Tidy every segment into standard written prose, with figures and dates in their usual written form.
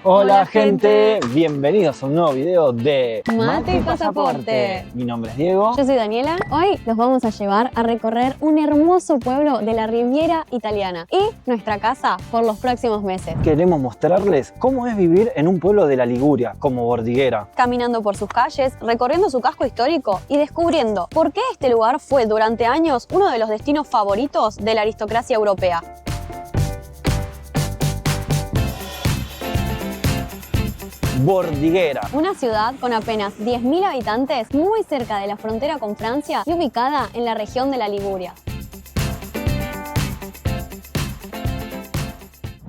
Hola gente, bienvenidos a un nuevo video de Mate y Pasaporte. Mi nombre es Diego. Yo soy Daniela. Hoy los vamos a llevar a recorrer un hermoso pueblo de la Riviera Italiana y nuestra casa por los próximos meses. Queremos mostrarles cómo es vivir en un pueblo de la Liguria, como Bordighera. Caminando por sus calles, recorriendo su casco histórico y descubriendo por qué este lugar fue durante años uno de los destinos favoritos de la aristocracia europea. Bordighera. Una ciudad con apenas 10.000 habitantes, muy cerca de la frontera con Francia y ubicada en la región de la Liguria.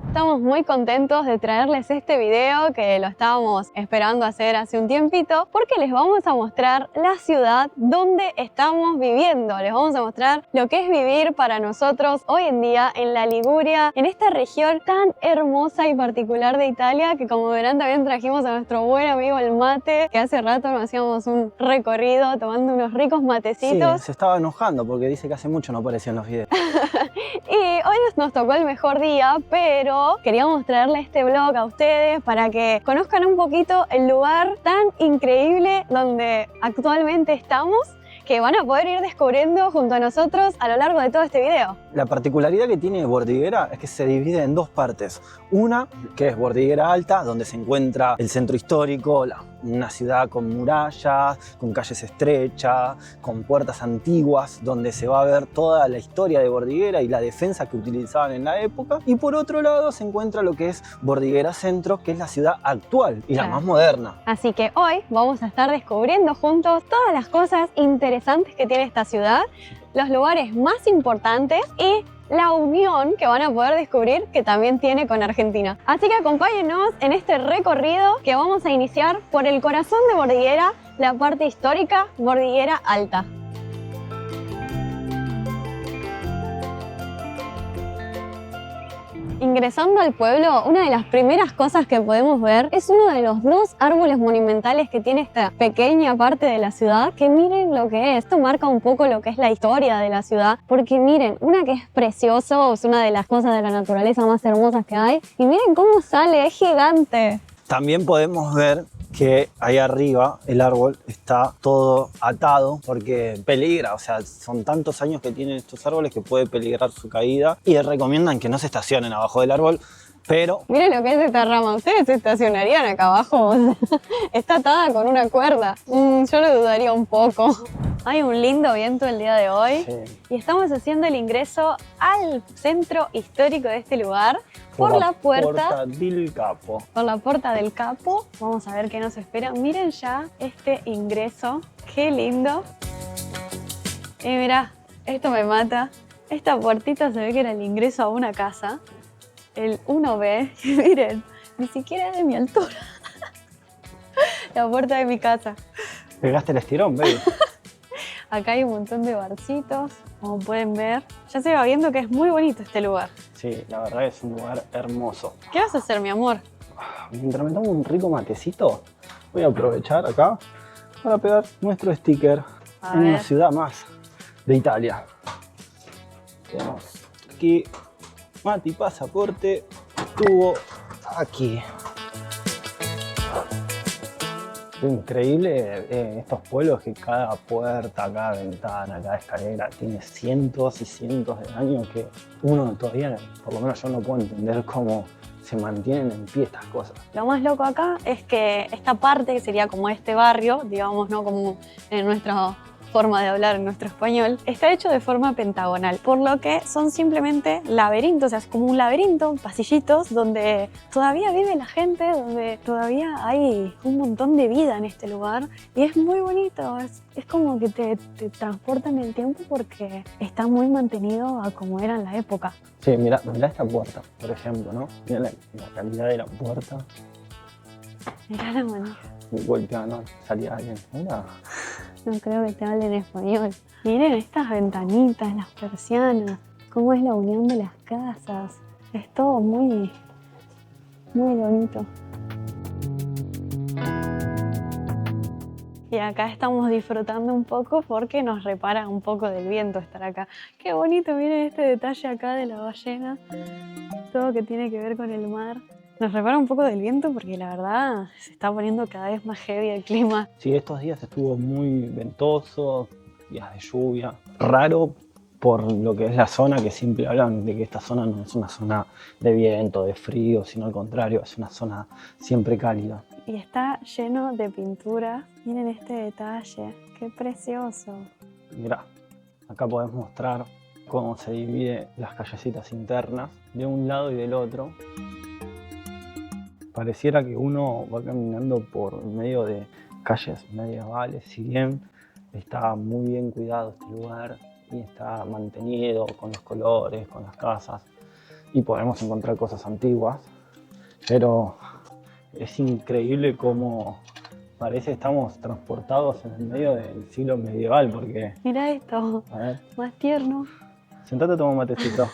Estamos muy contentos de traerles este video que lo estábamos esperando hacer hace un tiempito porque les vamos a mostrar la ciudad donde estamos viviendo. Les vamos a mostrar lo que es vivir para nosotros hoy en día en la Liguria, en esta región tan hermosa y particular de Italia que, como verán, también trajimos a nuestro buen amigo el mate, que hace rato nos hacíamos un recorrido tomando unos ricos matecitos. Sí, se estaba enojando porque dice que hace mucho no apareció en los videos. Y hoy nos tocó el mejor día, pero queríamos traerle este vlog a ustedes para que conozcan un poquito el lugar tan increíble donde actualmente estamos, que van a poder ir descubriendo junto a nosotros a lo largo de todo este video. La particularidad que tiene Bordighera es que se divide en dos partes. Una, que es Bordighera Alta, donde se encuentra el centro histórico, una ciudad con murallas, con calles estrechas, con puertas antiguas, donde se va a ver toda la historia de Bordighera y la defensa que utilizaban en la época. Y por otro lado se encuentra lo que es Bordighera Centro, que es la ciudad actual y la más moderna. Así que hoy vamos a estar descubriendo juntos todas las cosas interesantes que tiene esta ciudad, los lugares más importantes y la unión que van a poder descubrir que también tiene con Argentina. Así que acompáñenos en este recorrido que vamos a iniciar por el corazón de Bordighera, la parte histórica Bordighera Alta. Ingresando al pueblo, una de las primeras cosas que podemos ver es uno de los dos árboles monumentales que tiene esta pequeña parte de la ciudad, que miren lo que es. Esto marca un poco lo que es la historia de la ciudad, porque miren, una que es precioso, es una de las cosas de la naturaleza más hermosas que hay, y miren cómo sale, es gigante. También podemos ver que ahí arriba el árbol está todo atado porque peligra, o sea, son tantos años que tienen estos árboles que puede peligrar su caída y recomiendan que no se estacionen abajo del árbol, pero... Miren lo que es esta rama, ¿ustedes se estacionarían acá abajo? Está atada con una cuerda, yo lo dudaría un poco. Hay un lindo viento el día de hoy, sí. Y estamos haciendo el ingreso al centro histórico de este lugar por la puerta del Capo. Por la puerta del Capo. Vamos a ver qué nos espera. Miren ya este ingreso, qué lindo. Y mirá, esto me mata. Esta puertita se ve que era el ingreso a una casa, el 1B. Miren, ni siquiera es de mi altura. La puerta de mi casa. Pegaste el estirón, baby. Acá hay un montón de barcitos, como pueden ver. Ya se va viendo que es muy bonito este lugar. Sí, la verdad es un lugar hermoso. ¿Qué vas a hacer, mi amor? Mientras me tomo un rico matecito, voy a aprovechar acá para pegar nuestro sticker en una ciudad más de Italia. Tenemos aquí Mate y Pasaporte, estuvo aquí. Lo increíble en estos pueblos que cada puerta, cada ventana, cada escalera tiene cientos y cientos de años que uno todavía, por lo menos yo no puedo entender cómo se mantienen en pie estas cosas. Lo más loco acá es que esta parte, que sería como este barrio, digamos, ¿no? Como en nuestra forma de hablar en nuestro español, está hecho de forma pentagonal, por lo que son simplemente laberintos, o sea, es como un laberinto, pasillitos, donde todavía vive la gente, donde todavía hay un montón de vida en este lugar, y es muy bonito, es como que te transporta en el tiempo porque está muy mantenido a como era en la época. Sí, mirá esta puerta, por ejemplo, ¿no? Mirá la calidad de la puerta. Mirá la manija. Golpea, no salía alguien. Mirá. No creo que te hablen español. Miren estas ventanitas, las persianas, cómo es la unión de las casas. Es todo muy, muy bonito. Y acá estamos disfrutando un poco porque nos repara un poco del viento estar acá. Qué bonito, miren este detalle acá de la ballena. Todo que tiene que ver con el mar. Nos repara un poco del viento porque la verdad se está poniendo cada vez más heavy el clima. Sí, estos días estuvo muy ventoso, días de lluvia. Raro por lo que es la zona, que siempre hablan de que esta zona no es una zona de viento, de frío, sino al contrario, es una zona siempre cálida. Y está lleno de pinturas. Miren este detalle, qué precioso. Mirá, acá podés mostrar cómo se divide las callecitas internas de un lado y del otro. Pareciera que uno va caminando por medio de calles medievales, si bien está muy bien cuidado este lugar y está mantenido con los colores, con las casas, y podemos encontrar cosas antiguas, pero es increíble cómo parece que estamos transportados en el medio del siglo medieval, porque... Mira esto, A ver, más tierno. sentate, toma un matecito.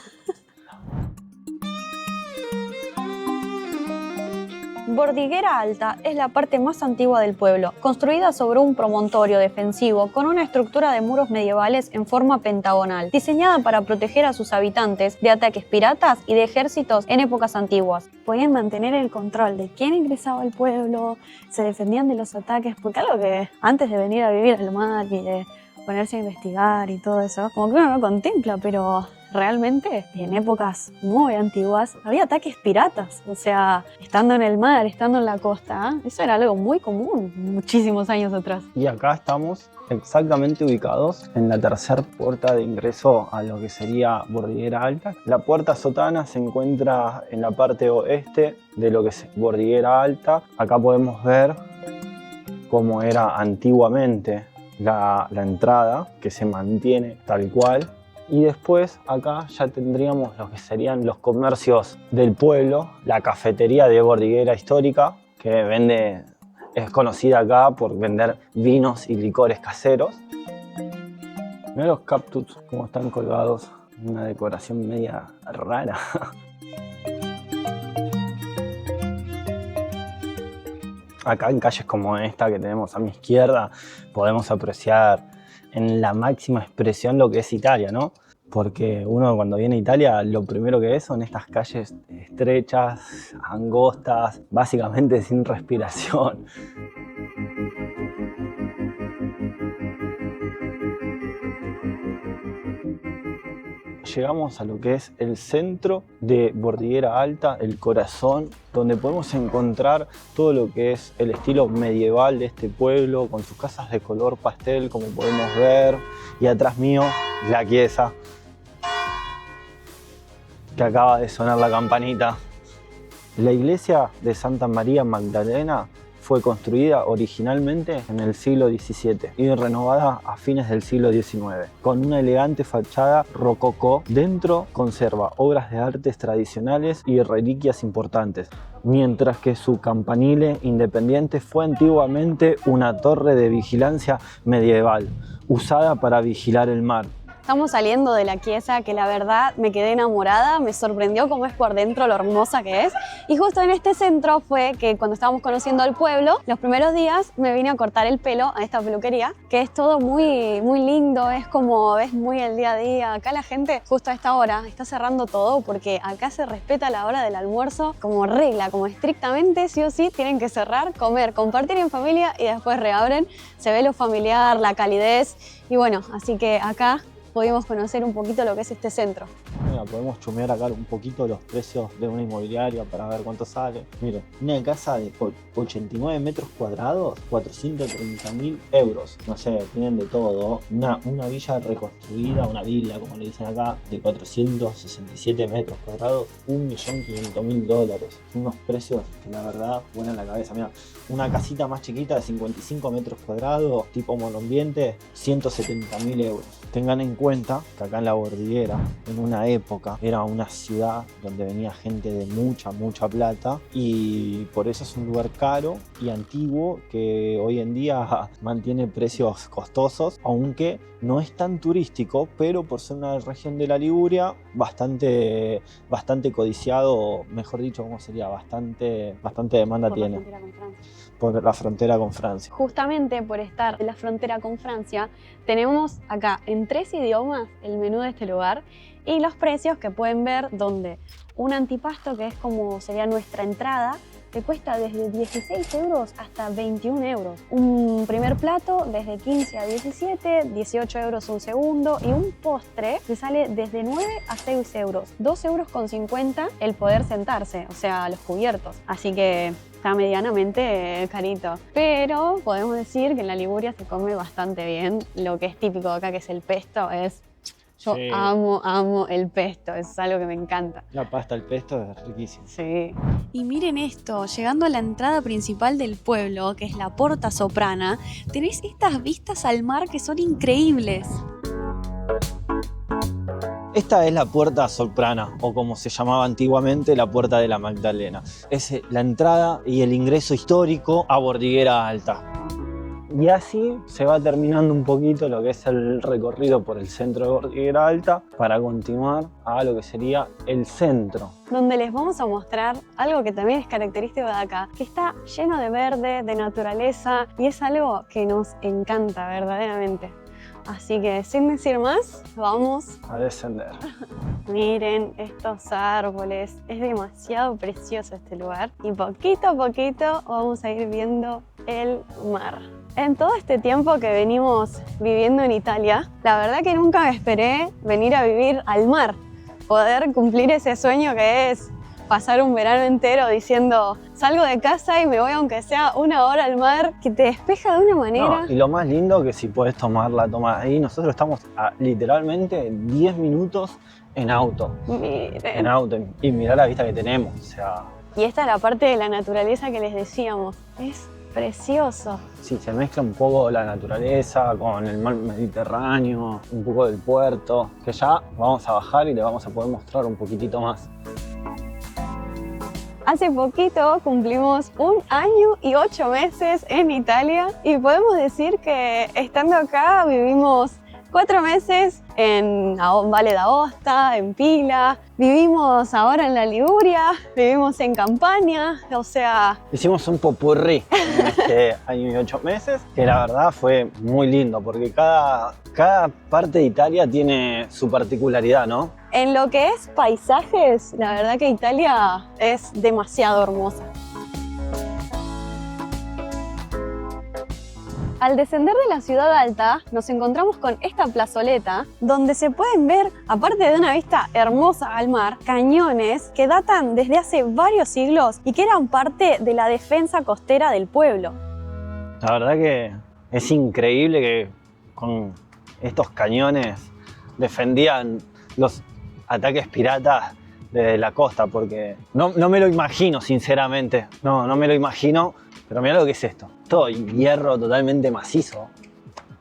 Bordiguera Alta es la parte más antigua del pueblo, construida sobre un promontorio defensivo con una estructura de muros medievales en forma pentagonal, diseñada para proteger a sus habitantes de ataques piratas y de ejércitos en épocas antiguas. Podían mantener el control de quién ingresaba al pueblo, se defendían de los ataques, porque algo que antes de venir a vivir al mar y de ponerse a investigar y todo eso, como que uno no contempla, pero realmente en épocas muy antiguas había ataques piratas, o sea, estando en el mar, estando en la costa, eso era algo muy común muchísimos años atrás. Y acá estamos exactamente ubicados en la tercera puerta de ingreso a lo que sería Bordiguera Alta. La puerta sotana se encuentra en la parte oeste de lo que es Bordiguera Alta. Acá podemos ver cómo era antiguamente la entrada, que se mantiene tal cual. Y después acá ya tendríamos lo que serían los comercios del pueblo, la cafetería de Bordiguera Histórica, que es conocida acá por vender vinos y licores caseros. Mirá los cactus como están colgados, una decoración media rara. Acá en calles como esta que tenemos a mi izquierda podemos apreciar en la máxima expresión lo que es Italia, ¿no? Porque uno cuando viene a Italia lo primero que ve son estas calles estrechas, angostas, básicamente sin respiración. Llegamos a lo que es el centro de Bordiguera Alta, el corazón, donde podemos encontrar todo lo que es el estilo medieval de este pueblo, con sus casas de color pastel, como podemos ver. Y atrás mío, la chiesa, que acaba de sonar la campanita. La iglesia de Santa María Magdalena fue construida originalmente en el siglo XVII y renovada a fines del siglo XIX, con una elegante fachada rococó. Dentro conserva obras de artes tradicionales y reliquias importantes, mientras que su campanile independiente fue antiguamente una torre de vigilancia medieval, usada para vigilar el mar. Estamos saliendo de la chiesa que la verdad me quedé enamorada, me sorprendió cómo es por dentro, lo hermosa que es. Y justo en este centro fue que cuando estábamos conociendo el pueblo, los primeros días me vine a cortar el pelo a esta peluquería, que es todo muy, muy lindo, es como ves muy el día a día. Acá la gente justo a esta hora está cerrando todo porque acá se respeta la hora del almuerzo como regla, como estrictamente sí o sí tienen que cerrar, comer, compartir en familia y después reabren. Se ve lo familiar, la calidez y bueno, así que acá pudimos conocer un poquito lo que es este centro. Mira, podemos chumear acá un poquito los precios de una inmobiliaria para ver cuánto sale. Miren, una casa de 89 metros cuadrados, 430.000 euros. No sé, tienen de todo. Una villa reconstruida, una villa como le dicen acá, de 467 metros cuadrados, 1.500.000 dólares. Unos precios que la verdad vuelan la cabeza. Mira, una casita más chiquita de 55 metros cuadrados, tipo monoambiente, 170.000 euros. Tengan en cuenta que acá en la Bordiguera, en una época, era una ciudad donde venía gente de mucha plata y por eso es un lugar caro y antiguo que hoy en día mantiene precios costosos, aunque no es tan turístico, pero por ser una región de la Liguria bastante codiciado, mejor dicho, ¿cómo sería? Bastante demanda tiene. por la frontera con Francia. Justamente por estar en la frontera con Francia, tenemos acá en 3 idiomas el menú de este lugar y los precios que pueden ver, donde un antipasto, que es como sería nuestra entrada, te cuesta desde 16 euros hasta 21 euros. Un primer plato desde 15 a 17, 18 euros un segundo, y un postre te sale desde 9 a 6 euros. 2,50 euros el poder sentarse, o sea, los cubiertos. Así que está medianamente carito. Pero podemos decir que en la Liguria se come bastante bien. Lo que es típico de acá, que es el pesto, es... Yo Sí. amo el pesto, es algo que me encanta. La pasta al pesto es riquísima. Sí. Y miren esto, llegando a la entrada principal del pueblo, que es la Porta Soprana, tenés estas vistas al mar que son increíbles. Esta es la Puerta Soprana, o como se llamaba antiguamente, la Puerta de la Magdalena. Es la entrada y el ingreso histórico a Bordighera Alta. Y así se va terminando un poquito lo que es el recorrido por el centro de Bordighera Alta para continuar a lo que sería el centro. Donde les vamos a mostrar algo que también es característico de acá, que está lleno de verde, de naturaleza, y es algo que nos encanta verdaderamente. Así que sin decir más, vamos A descender. Miren estos árboles, es demasiado precioso este lugar y poquito a poquito vamos a ir viendo el mar. En todo este tiempo que venimos viviendo en Italia, la verdad que nunca me esperé venir a vivir al mar, poder cumplir ese sueño que es pasar un verano entero diciendo salgo de casa y me voy aunque sea 1 hora al mar, que te despeja de una manera. No, y lo más lindo que si puedes tomarla, toma ahí. Nosotros estamos a literalmente 10 minutos en auto. Miren. En auto. Y mirá la vista que tenemos. O sea, Y esta es la parte de la naturaleza que les decíamos, es precioso. sí, se mezcla un poco la naturaleza con el mar Mediterráneo, un poco del puerto, que ya vamos a bajar y le vamos a poder mostrar un poquitito más. Hace poquito cumplimos 1 año y 8 meses en Italia y podemos decir que estando acá vivimos 4 meses en Valle d'Aosta, en Pila, vivimos ahora en la Liguria, vivimos en Campania, o sea... Hicimos un popurrí en este año y 8 meses, que la verdad fue muy lindo, porque cada parte de Italia tiene su particularidad, ¿no? En lo que es paisajes, la verdad que Italia es demasiado hermosa. Al descender de la ciudad alta, nos encontramos con esta plazoleta donde se pueden ver, aparte de una vista hermosa al mar, cañones que datan desde hace varios siglos y que eran parte de la defensa costera del pueblo. La verdad que es increíble que con estos cañones defendían los ataques piratas desde la costa, porque no me lo imagino, sinceramente. No me lo imagino, pero mira lo que es esto. Todo hierro totalmente macizo.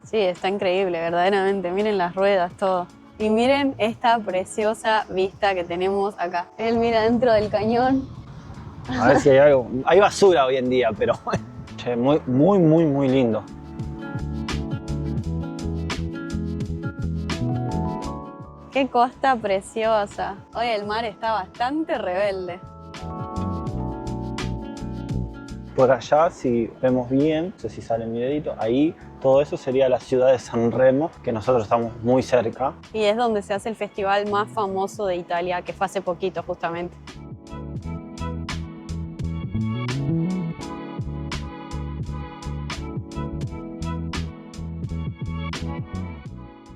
Sí, está increíble, verdaderamente. Miren las ruedas, todo. Y miren esta preciosa vista que tenemos acá. Él mira dentro del cañón. A ver si hay algo. Hay basura hoy en día, pero che, muy lindo. Qué costa preciosa. Hoy el mar está bastante rebelde. Por allá, si vemos bien, no sé si sale mi dedito, ahí todo eso sería la ciudad de San Remo, que nosotros estamos muy cerca. Y es donde se hace el festival más famoso de Italia, que fue hace poquito justamente.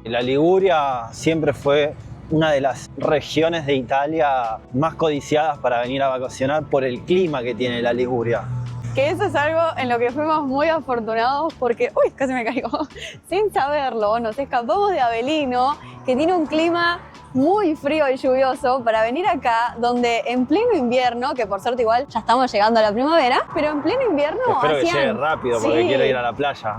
La Liguria siempre fue una de las regiones de Italia más codiciadas para venir a vacacionar por el clima que tiene la Liguria. Que eso es algo en lo que fuimos muy afortunados porque, uy, casi me caigo, sin saberlo, nos escapamos de Avellino, que tiene un clima muy frío y lluvioso, para venir acá, donde en pleno invierno, que por suerte igual ya estamos llegando a la primavera, pero en pleno invierno Espero que hacían... llegue rápido porque Sí. quiero ir a la playa.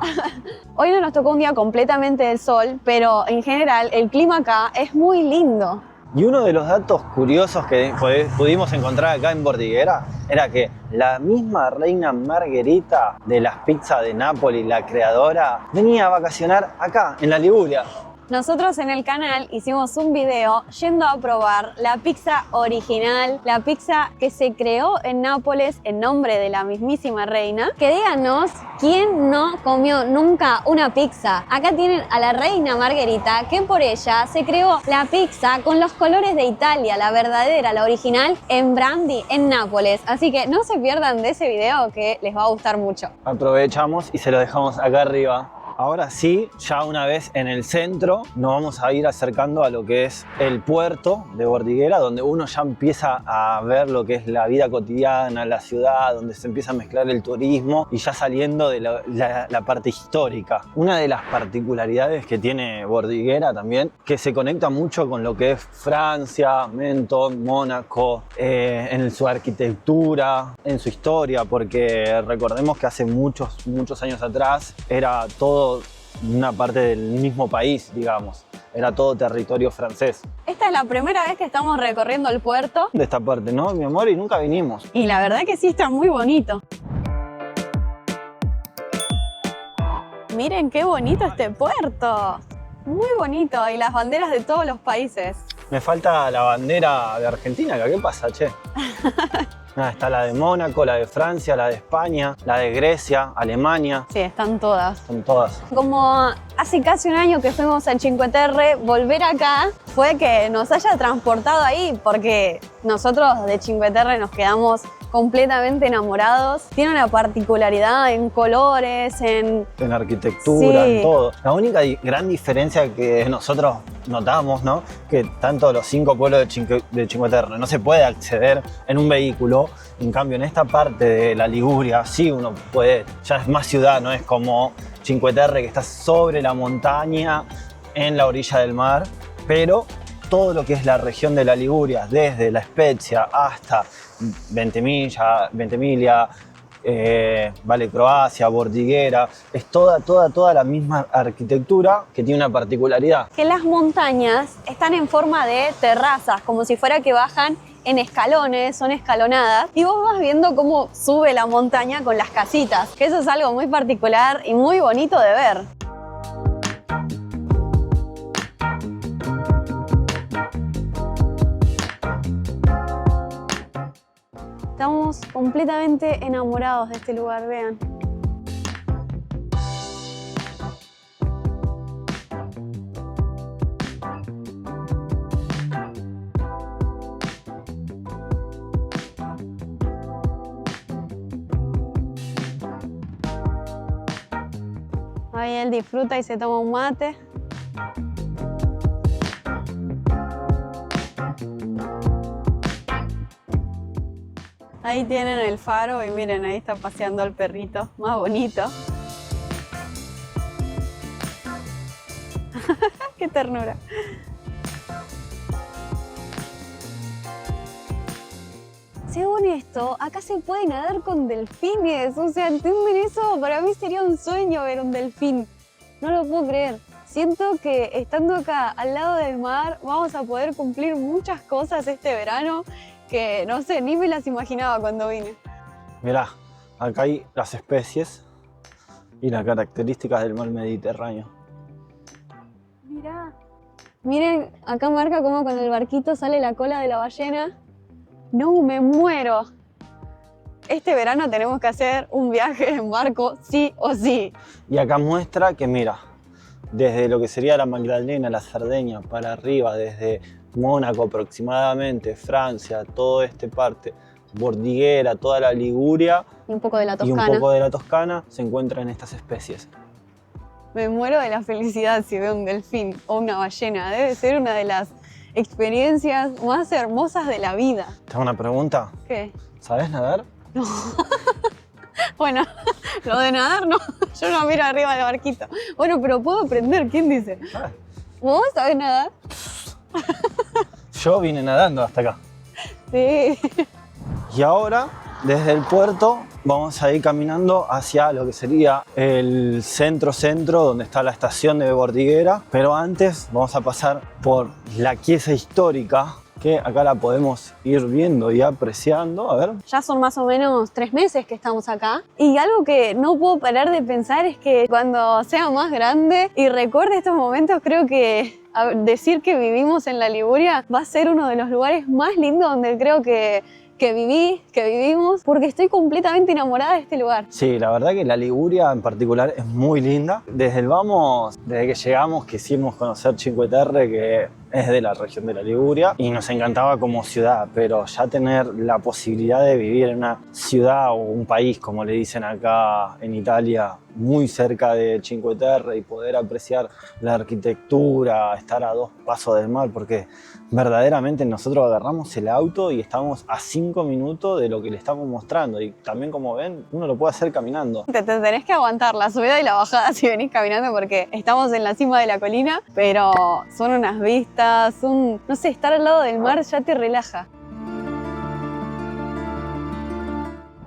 Hoy no nos tocó un día completamente de sol, pero en general el clima acá es muy lindo. Y uno de los datos curiosos que pudimos encontrar acá en Bordighera era que la misma reina Margherita de las pizzas de Nápoli, la creadora, venía a vacacionar acá, en la Liguria. Nosotros en el canal hicimos un video yendo a probar la pizza original, la pizza que se creó en Nápoles en nombre de la mismísima reina. Que díganos quién no comió nunca una pizza. Acá tienen a la reina Margherita, que por ella se creó la pizza con los colores de Italia, la verdadera, la original, en Brandi, en Nápoles. Así que no se pierdan de ese video que les va a gustar mucho. Aprovechamos y se lo dejamos acá arriba. Ahora sí, ya una vez en el centro, nos vamos a ir acercando a lo que es el puerto de Bordighera, donde uno ya empieza a ver lo que es la vida cotidiana, la ciudad, donde se empieza a mezclar el turismo y ya saliendo de la parte histórica. Una de las particularidades que tiene Bordighera también, que se conecta mucho con lo que es Francia, Menton, Mónaco, en su arquitectura, en su historia, porque recordemos que hace muchos años atrás era todo una parte del mismo país, digamos. Era todo territorio francés. Esta es la primera vez que estamos recorriendo el puerto. De esta parte, ¿no, mi amor? Y nunca vinimos. Y la verdad que sí está muy bonito. Miren qué bonito este puerto. Muy bonito. Y las banderas de todos los países. Me falta la bandera de Argentina. ¿Qué pasa, che? Está la de Mónaco, la de Francia, la de España, la de Grecia, Alemania. Sí, están todas. Están todas. Como hace casi un año que fuimos a Cinque Terre, volver acá fue que nos haya transportado ahí, porque nosotros de Cinque Terre nos quedamos completamente enamorados. Tiene una particularidad en colores, en arquitectura, sí, en todo. La única gran diferencia que nosotros notamos, ¿no? Que tanto los 5 pueblos de Cinque Terre no se puede acceder en un vehículo. En cambio, en esta parte de la Liguria sí uno puede, ya es más ciudad, no es como Cinque Terre que está sobre la montaña en la orilla del mar, pero todo lo que es la región de la Liguria, desde La Spezia hasta Ventimiglia, Valle Croacia, Bordighera, es toda la misma arquitectura que tiene una particularidad. Que las montañas están en forma de terrazas, como si fuera que bajan en escalones, son escalonadas, y vos vas viendo cómo sube la montaña con las casitas, que eso es algo muy particular y muy bonito de ver. Estamos completamente enamorados de este lugar, vean. Ahí él disfruta y se toma un mate. Ahí tienen el faro y miren, ahí está paseando el perrito, más bonito. ¡Qué ternura! Según esto, acá se puede nadar con delfines. O sea, ¿entienden eso? Para mí sería un sueño ver un delfín. No lo puedo creer. Siento que estando acá al lado del mar vamos a poder cumplir muchas cosas este verano que, no sé, ni me las imaginaba cuando vine. Mirá, acá hay las especies y las características del mar Mediterráneo. Mirá. Miren, acá marca cómo con el barquito sale la cola de la ballena. No, me muero. Este verano tenemos que hacer un viaje en barco, sí o sí. Y acá muestra que, mira, desde lo que sería la Magdalena, la Cerdeña, para arriba, desde Mónaco aproximadamente, Francia, toda esta parte, Bordighera, toda la Liguria y un poco de la Toscana. Y un poco de la Toscana se encuentran estas especies. Me muero de la felicidad si veo un delfín o una ballena. Debe ser una de las experiencias más hermosas de la vida. ¿Te hago una pregunta? ¿Qué? ¿Sabes nadar? No. Bueno, lo de nadar no. Yo no miro arriba del barquito. Bueno, pero puedo aprender. ¿Quién dice? ¿Vos sabés nadar? Yo vine nadando hasta acá. Sí. Y ahora, desde el puerto, vamos a ir caminando hacia lo que sería el centro, donde está la estación de Bordighera. Pero antes vamos a pasar por la chiesa histórica, que acá la podemos ir viendo y apreciando. A ver. Ya son más o menos 3 meses que estamos acá y algo que no puedo parar de pensar es que cuando sea más grande y recuerde estos momentos, creo que decir que vivimos en la Liguria va a ser uno de los lugares más lindos donde creo que vivimos, porque estoy completamente enamorada de este lugar. Sí, la verdad que la Liguria en particular es muy linda. Desde que llegamos quisimos conocer Cinque Terre, que es de la región de la Liguria, y nos encantaba como ciudad, pero ya tener la posibilidad de vivir en una ciudad o un país, como le dicen acá en Italia, muy cerca de Cinque Terre y poder apreciar la arquitectura, estar a 2 pasos del mar, porque verdaderamente nosotros agarramos el auto y estamos a 5 minutos de lo que le estamos mostrando, y también, como ven, uno lo puede hacer caminando. Te tenés que aguantar la subida y la bajada si venís caminando, porque estamos en la cima de la colina, pero son unas vistas, no sé, estar al lado del mar ya te relaja.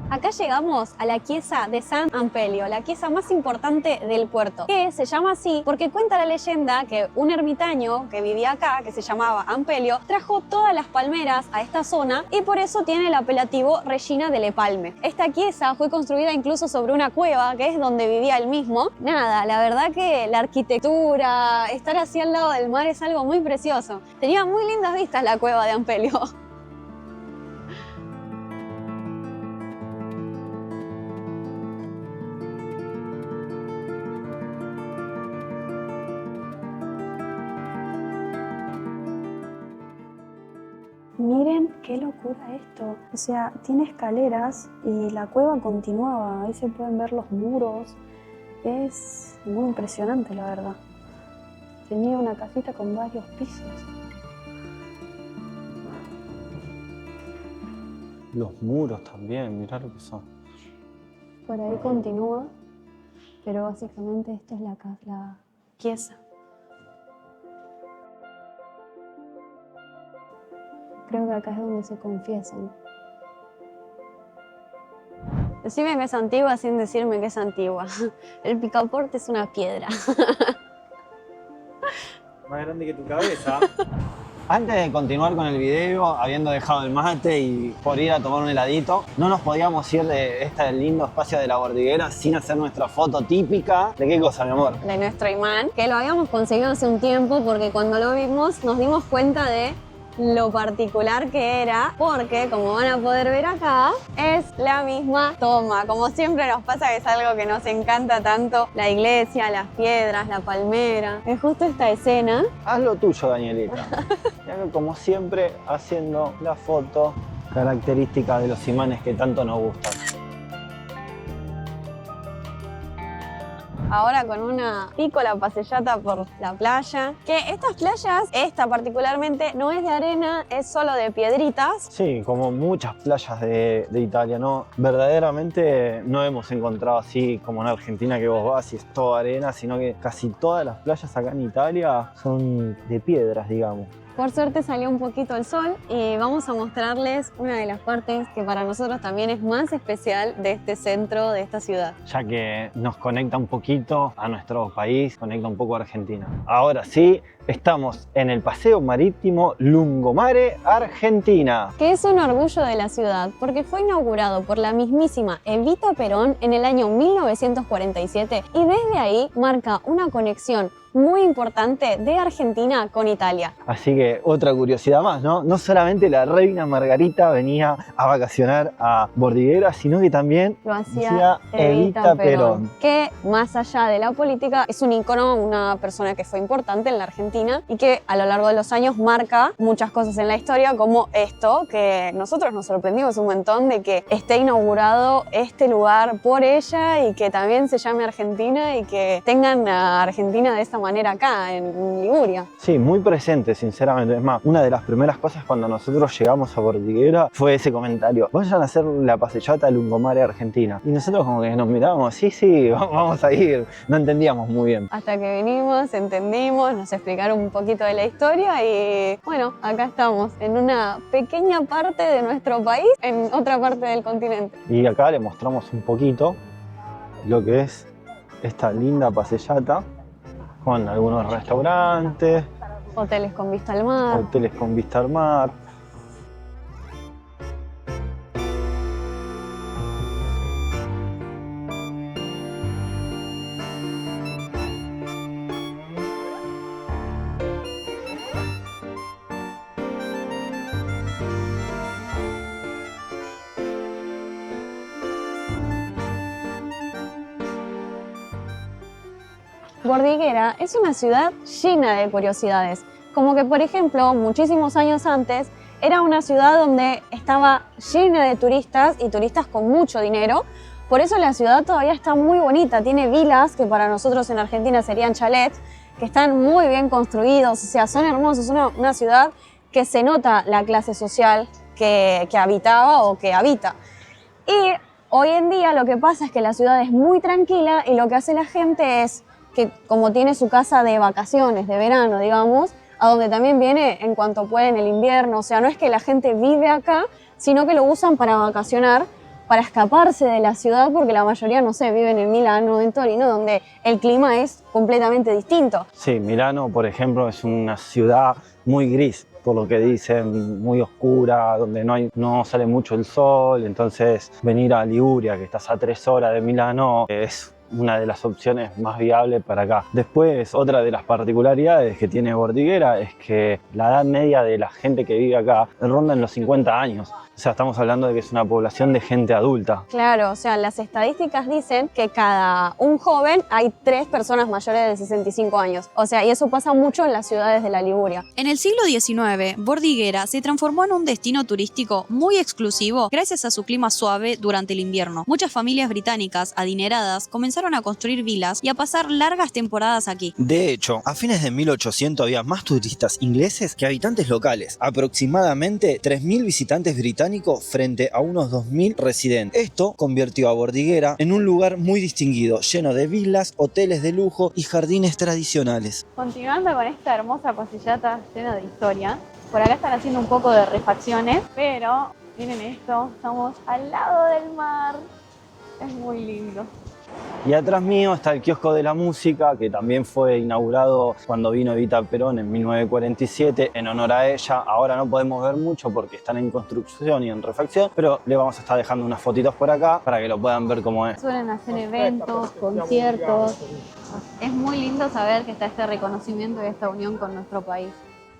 Acá llegamos a la chiesa de San Ampelio, la chiesa más importante del puerto, que se llama así porque cuenta la leyenda que un ermitaño que vivía acá, que se llamaba Ampelio, trajo todas las palmeras a esta zona y por eso tiene el apelativo Regina delle Palme. Esta chiesa fue construida incluso sobre una cueva, que es donde vivía él mismo. Nada, la verdad que la arquitectura, estar así al lado del mar es algo muy precioso. Tenía muy lindas vistas la cueva de Ampelio. Miren qué locura esto. O sea, tiene escaleras y la cueva continuaba. Ahí se pueden ver los muros. Es muy impresionante, la verdad. Tenía una casita con varios pisos. Los muros también, mirá lo que son. Por ahí continúa, pero básicamente esto es la chiesa. Creo que acá es donde se confiesan. Decime que es antigua sin decirme que es antigua. El picaporte es una piedra. Más grande que tu cabeza. Antes de continuar con el video, habiendo dejado el mate y por ir a tomar un heladito, no nos podíamos ir de este lindo espacio de la Bordiguera sin hacer nuestra foto típica. ¿De qué cosa, mi amor? De nuestro imán, que lo habíamos conseguido hace un tiempo porque cuando lo vimos nos dimos cuenta de lo particular que era, porque como van a poder ver acá, es la misma toma. Como siempre nos pasa, que es algo que nos encanta tanto, la iglesia, las piedras, la palmera. Es justo esta escena. Haz lo tuyo, Danielita. Mirá, como siempre, haciendo la foto característica de los imanes que tanto nos gustan. Ahora con una piccola passeggiata por la playa. Que estas playas, esta particularmente, no es de arena, es solo de piedritas. Sí, como muchas playas de Italia, ¿no? Verdaderamente no hemos encontrado así como en Argentina, que vos vas y es toda arena, sino que casi todas las playas acá en Italia son de piedras, digamos. Por suerte salió un poquito el sol y vamos a mostrarles una de las partes que para nosotros también es más especial de este centro, de esta ciudad. Ya que nos conecta un poquito a nuestro país, conecta un poco a Argentina. Ahora sí, estamos en el paseo marítimo Lungomare, Argentina. Que es un orgullo de la ciudad porque fue inaugurado por la mismísima Evita Perón en el año 1947 y desde ahí marca una conexión muy importante de Argentina con Italia. Así que otra curiosidad más, ¿no? No solamente la reina Margarita venía a vacacionar a Bordiguera, sino que también lo hacía Evita Perón. Que más allá de la política es un ícono, una persona que fue importante en la Argentina y que a lo largo de los años marca muchas cosas en la historia, como esto, que nosotros nos sorprendimos un montón de que esté inaugurado este lugar por ella y que también se llame Argentina y que tengan a Argentina de esta manera acá en Liguria. Sí, muy presente, sinceramente. Es más, una de las primeras cosas cuando nosotros llegamos a Bordiguera fue ese comentario: vayan a hacer la passeggiata Lungomare, Argentina. Y nosotros como que nos mirábamos, sí, vamos a ir. No entendíamos muy bien. Hasta que vinimos, entendimos, nos explicaron un poquito de la historia y bueno, acá estamos, en una pequeña parte de nuestro país, en otra parte del continente. Y acá le mostramos un poquito lo que es esta linda passeggiata, con algunos restaurantes, hoteles con vista al mar. Hoteles con vista al mar. Bordighera es una ciudad llena de curiosidades. Como que, por ejemplo, muchísimos años antes, era una ciudad donde estaba llena de turistas y turistas con mucho dinero. Por eso la ciudad todavía está muy bonita. Tiene vilas, que para nosotros en Argentina serían chalets, que están muy bien construidos. O sea, son hermosos. Una ciudad que se nota la clase social que habitaba o que habita. Y hoy en día lo que pasa es que la ciudad es muy tranquila y lo que hace la gente es que, como tiene su casa de vacaciones, de verano, digamos, a donde también viene en cuanto puede en el invierno. O sea, no es que la gente vive acá, sino que lo usan para vacacionar, para escaparse de la ciudad, porque la mayoría, no sé, viven en Milano, en Torino, donde el clima es completamente distinto. Sí, Milano, por ejemplo, es una ciudad muy gris, por lo que dicen, muy oscura, donde no sale mucho el sol. Entonces, venir a Liguria, que estás a 3 horas de Milano, es una de las opciones más viables para acá. Después, otra de las particularidades que tiene Bordighera es que la edad media de la gente que vive acá ronda en los 50 años. O sea, estamos hablando de que es una población de gente adulta. Claro, o sea, las estadísticas dicen que cada un joven hay 3 personas mayores de 65 años. O sea, y eso pasa mucho en las ciudades de la Liguria. En el siglo XIX, Bordighera se transformó en un destino turístico muy exclusivo gracias a su clima suave durante el invierno. Muchas familias británicas adineradas comenzaron a construir vilas y a pasar largas temporadas aquí. De hecho, a fines de 1800 había más turistas ingleses que habitantes locales, aproximadamente 3.000 visitantes británicos frente a unos 2.000 residentes. Esto convirtió a Bordighera en un lugar muy distinguido, lleno de vilas, hoteles de lujo y jardines tradicionales. Continuando con esta hermosa pasillata llena de historia, por acá están haciendo un poco de refacciones, pero miren esto, estamos al lado del mar, es muy lindo. Y atrás mío está el kiosco de la música, que también fue inaugurado cuando vino Evita Perón en 1947 en honor a ella. Ahora no podemos ver mucho porque están en construcción y en refacción, pero le vamos a estar dejando unas fotitos por acá para que lo puedan ver cómo es. Suelen hacer eventos, conciertos. Es muy lindo saber que está este reconocimiento y esta unión con nuestro país.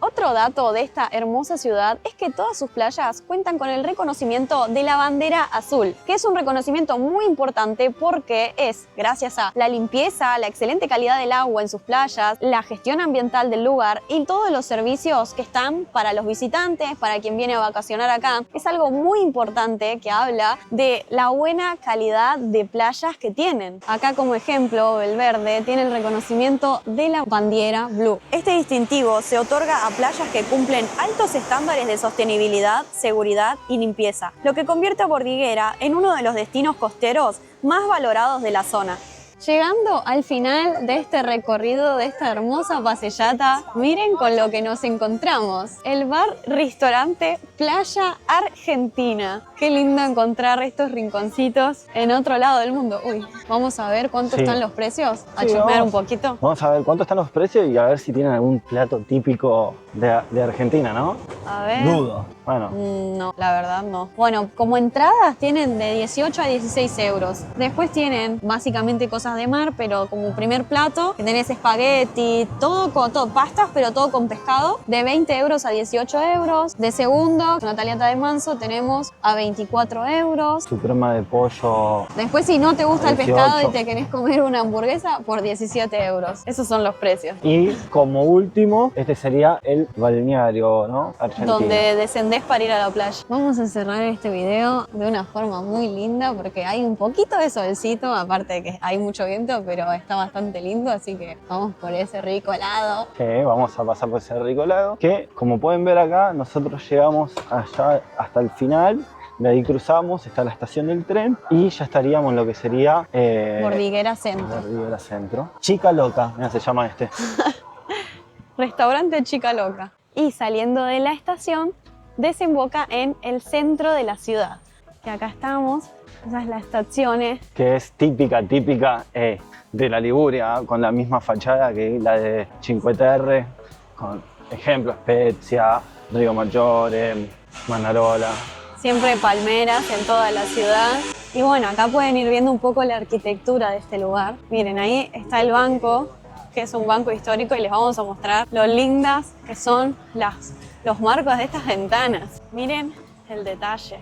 Otro dato de esta hermosa ciudad es que todas sus playas cuentan con el reconocimiento de la bandera azul, que es un reconocimiento muy importante porque es gracias a la limpieza, la excelente calidad del agua en sus playas, la gestión ambiental del lugar y todos los servicios que están para los visitantes, para quien viene a vacacionar acá. Es algo muy importante que habla de la buena calidad de playas que tienen. Acá, como ejemplo, Belverde tiene el reconocimiento de la bandiera blue. Este distintivo se otorga a playas que cumplen altos estándares de sostenibilidad, seguridad y limpieza, lo que convierte a Bordighera en uno de los destinos costeros más valorados de la zona. Llegando al final de este recorrido, de esta hermosa pasillata, miren con lo que nos encontramos. El bar-restaurante Playa Argentina. Qué lindo encontrar estos rinconcitos en otro lado del mundo. Uy, vamos a ver cuánto están los precios. A chusmear un poquito. Vamos a ver cuánto están los precios y a ver si tienen algún plato típico de Argentina, ¿no? A ver. Dudo. Bueno. No, la verdad no. Bueno, como entradas tienen de 18 a 16 euros. Después tienen básicamente cosas de mar, pero como primer plato, que tenés espagueti, todo, pastas, pero todo con pescado, de 20 euros a 18 euros. De segundo, una tagliata de manso, tenemos a 24 euros. Su crema de pollo. Después, si no te gusta el 18. pescado y te querés comer una hamburguesa, por 17 euros. Esos son los precios. Y como último, este sería el balneario, ¿no? Argentino. Donde descendés para ir a la playa. Vamos a cerrar este video de una forma muy linda porque hay un poquito de solcito, aparte de que hay mucho viento, pero está bastante lindo, así que vamos por ese rico helado. Vamos a pasar por ese rico lago, que como pueden ver acá, nosotros llegamos allá hasta el final. De ahí cruzamos, está la estación del tren y ya estaríamos en lo que sería... Bordighera Centro. Bordighera Centro. Chica Loca, mira, se llama este. Restaurante Chica Loca. Y saliendo de la estación, desemboca en el centro de la ciudad. Que acá estamos, esa es la estación. Que es típica de la Liguria, con la misma fachada que la de Cinque Terre, con ejemplo Spezia, Río Maggiore, Manarola. Siempre palmeras en toda la ciudad. Y bueno, acá pueden ir viendo un poco la arquitectura de este lugar. Miren, ahí está el banco, que es un banco histórico, y les vamos a mostrar lo lindas que son los marcos de estas ventanas. Miren el detalle,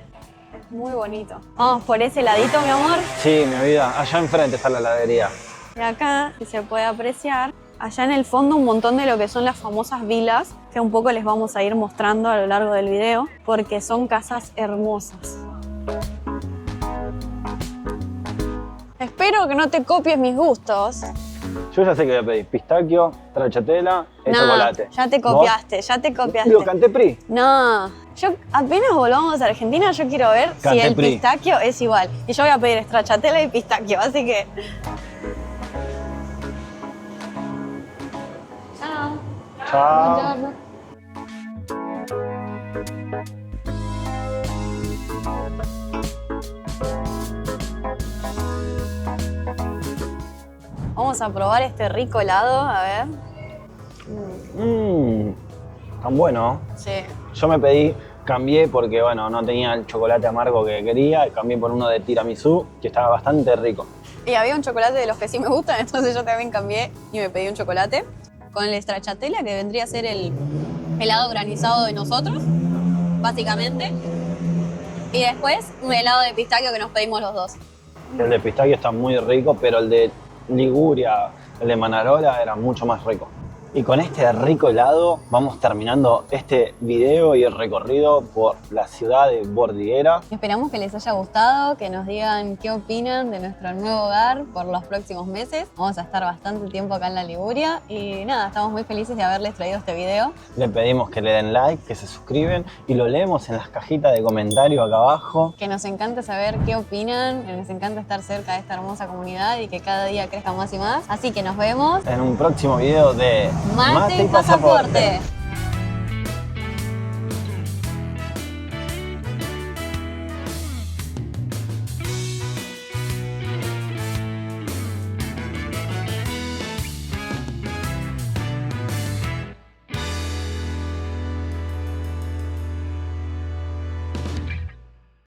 es muy bonito. Vamos por ese ladito, mi amor. Sí, mi vida, allá enfrente está la heladería. Y acá, si se puede apreciar, allá en el fondo un montón de lo que son las famosas vilas, que un poco les vamos a ir mostrando a lo largo del video, porque son casas hermosas. Espero que no te copies mis gustos. Yo ya sé que voy a pedir pistaquio, stracciatella y chocolate. Ya te copiaste, ya te copiaste. Digo, Canteprí. No, yo apenas volvamos a Argentina, yo quiero ver si el Canteprí. pistaquio es igual. Y yo voy a pedir stracciatella y pistaquio, así que... Chao. Chao. Buongiorno. Vamos a probar este rico helado, a ver. Tan bueno. Sí. Yo me pedí, cambié porque bueno, no tenía el chocolate amargo que quería, y cambié por uno de tiramisú, que estaba bastante rico. Y había un chocolate de los que sí me gustan, entonces yo también cambié y me pedí un chocolate con el stracciatella, que vendría a ser el helado granizado de nosotros, básicamente. Y después un helado de pistaquio que nos pedimos los dos. El de pistaquio está muy rico, pero el de Liguria, el de Manarola era mucho más rico. Y con este rico helado vamos terminando este video y el recorrido por la ciudad de Bordighera. Esperamos que les haya gustado, que nos digan qué opinan de nuestro nuevo hogar por los próximos meses. Vamos a estar bastante tiempo acá en la Liguria y nada, estamos muy felices de haberles traído este video. Le pedimos que le den like, que se suscriben y lo leemos en las cajitas de comentarios acá abajo. Que nos encanta saber qué opinan, que nos encanta estar cerca de esta hermosa comunidad y que cada día crezca más y más. Así que nos vemos. En un próximo video de Mate y pasaporte.